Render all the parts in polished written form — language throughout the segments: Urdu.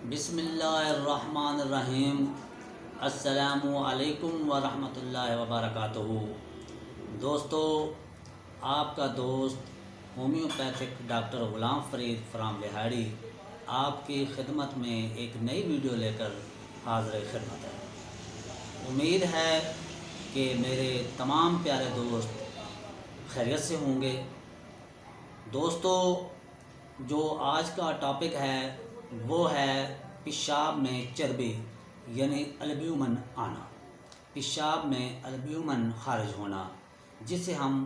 بسم اللہ الرحمن الرحیم۔ السلام علیکم ورحمۃ اللہ وبرکاتہ۔ دوستو، آپ کا دوست homeopathic doctor Ghulam Farid from لہاڑی آپ کی خدمت میں ایک نئی ویڈیو لے کر حاضر خدمت ہے۔ امید ہے کہ میرے تمام پیارے دوست خیریت سے ہوں گے۔ دوستو، جو آج کا ٹاپک ہے وہ ہے پیشاب میں چربی یعنی البیومن آنا، پیشاب میں البیومن خارج ہونا، جسے ہم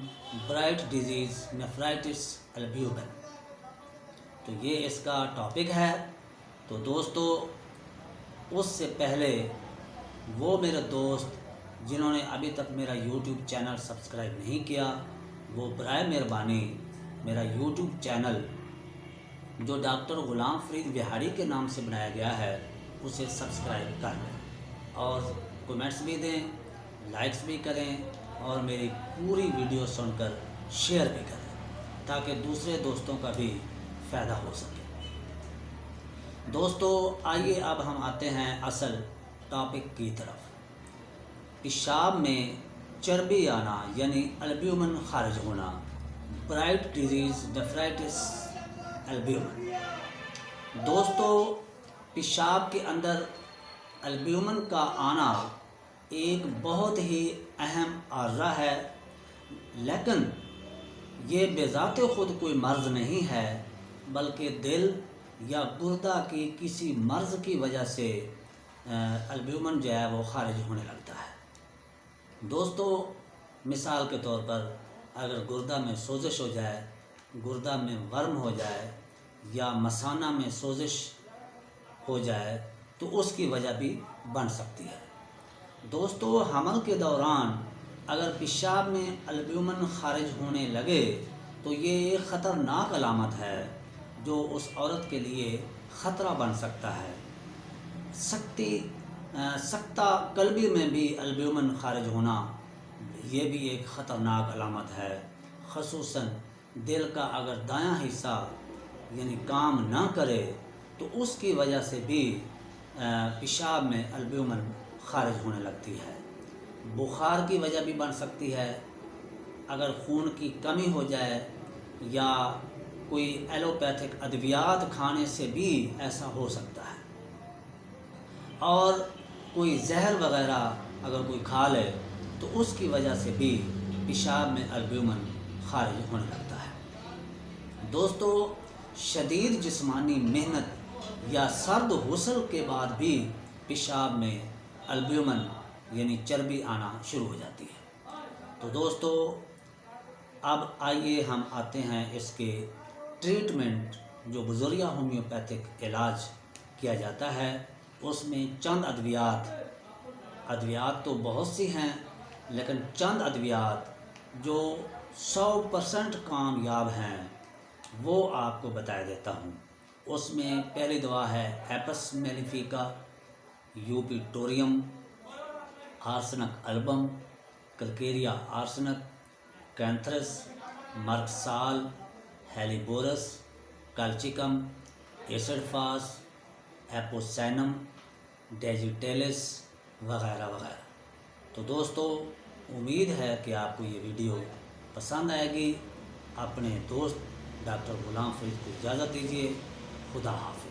برائٹ ڈیزیز نیفرائٹس البیومن، تو یہ اس کا ٹاپک ہے۔ تو دوستو، اس سے پہلے وہ میرے دوست جنہوں نے ابھی تک میرا یوٹیوب چینل سبسکرائب نہیں کیا، وہ برائے مہربانی میرا یوٹیوب چینل جو ڈاکٹر غلام فرید لہاڑی کے نام سے بنایا گیا ہے اسے سبسکرائب کر لیں، اور کومنٹس بھی دیں، لائکس بھی کریں، اور میری پوری ویڈیو سن کر شیئر بھی کریں تاکہ دوسرے دوستوں کا بھی فائدہ ہو سکے۔ دوستو، آئیے اب ہم آتے ہیں اصل ٹاپک کی طرف۔ پیشاب میں چربی آنا یعنی البیومن خارج ہونا، برائٹ ڈیزیز نیفرائٹس البیومن۔ دوستو، پیشاب کے اندر البیومن کا آنا ایک بہت ہی اہم عارضہ ہے، لیکن یہ بذات خود کوئی مرض نہیں ہے، بلکہ دل یا گردہ کی کسی مرض کی وجہ سے البیومن جو ہے وہ خارج ہونے لگتا ہے۔ دوستو، مثال کے طور پر اگر گردہ میں سوزش ہو جائے، گردہ میں ورم ہو جائے یا مثانہ میں سوزش ہو جائے تو اس کی وجہ بھی بن سکتی ہے۔ دوستو، حمل کے دوران اگر پیشاب میں البیومن خارج ہونے لگے تو یہ ایک خطرناک علامت ہے جو اس عورت کے لیے خطرہ بن سکتا ہے۔ سکتہ قلبی میں بھی البیومن خارج ہونا یہ بھی ایک خطرناک علامت ہے، خصوصاً دل کا اگر دایاں حصہ یعنی کام نہ کرے تو اس کی وجہ سے بھی پیشاب میں البیومن خارج ہونے لگتی ہے۔ بخار کی وجہ بھی بن سکتی ہے، اگر خون کی کمی ہو جائے یا کوئی ایلوپیتھک ادویات کھانے سے بھی ایسا ہو سکتا ہے، اور کوئی زہر وغیرہ اگر کوئی کھا لے تو اس کی وجہ سے بھی پیشاب میں البیومن خارج ہونے لگتا ہے۔ دوستو، شدید جسمانی محنت یا سرد غسل کے بعد بھی پیشاب میں البیومن یعنی چربی آنا شروع ہو جاتی ہے۔ تو دوستو، اب آئیے ہم آتے ہیں اس کے ٹریٹمنٹ جو بذریعہ ہومیوپیتھک علاج کیا جاتا ہے۔ اس میں چند ادویات تو بہت سی ہیں، لیکن چند ادویات جو 100% کامیاب ہیں وہ آپ کو بتا دیتا ہوں۔ اس میں پہلی دوا ہے apis mellifica, eupatorium, arsenic album, calcarea arsenic, cantharis, mercsol, helleborus, colchicum, acid phos, apocynum, digitalis وغیرہ وغیرہ۔ تو دوستو، امید ہے کہ آپ کو یہ ویڈیو پسند آئے گی۔ اپنے دوست ڈاکٹر غلام فرید کو اجازت دیجیے۔ خدا حافظ۔